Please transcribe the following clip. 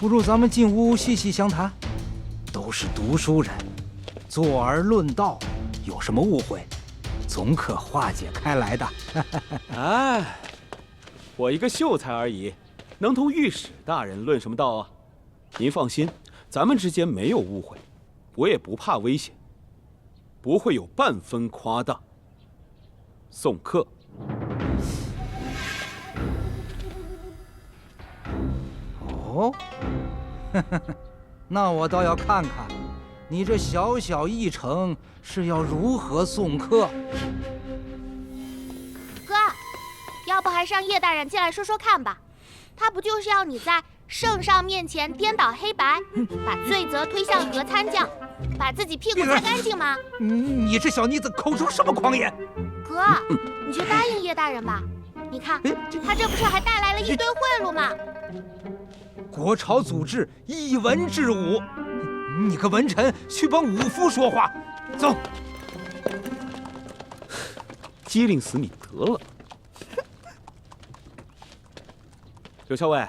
不如咱们进屋细细详谈。都是读书人，坐而论道，有什么误会，总可化解开来的。哎，我一个秀才而已，能同御史大人论什么道啊？您放心，咱们之间没有误会，我也不怕危险，不会有半分夸大。送客。哦，那我倒要看看，你这小小一城是要如何送客。哥，要不还是让叶大人进来说说看吧？他不就是要你在圣上面前颠倒黑白，把罪责推向何参将，把自己屁股擦干净吗？你这小妮子口出什么狂言！哥，你就答应叶大人吧。你看，他这不是还带来了一堆贿赂吗？国朝祖制，一文治武。你个文臣，去帮武夫说话。走。机灵死你得了。刘校尉，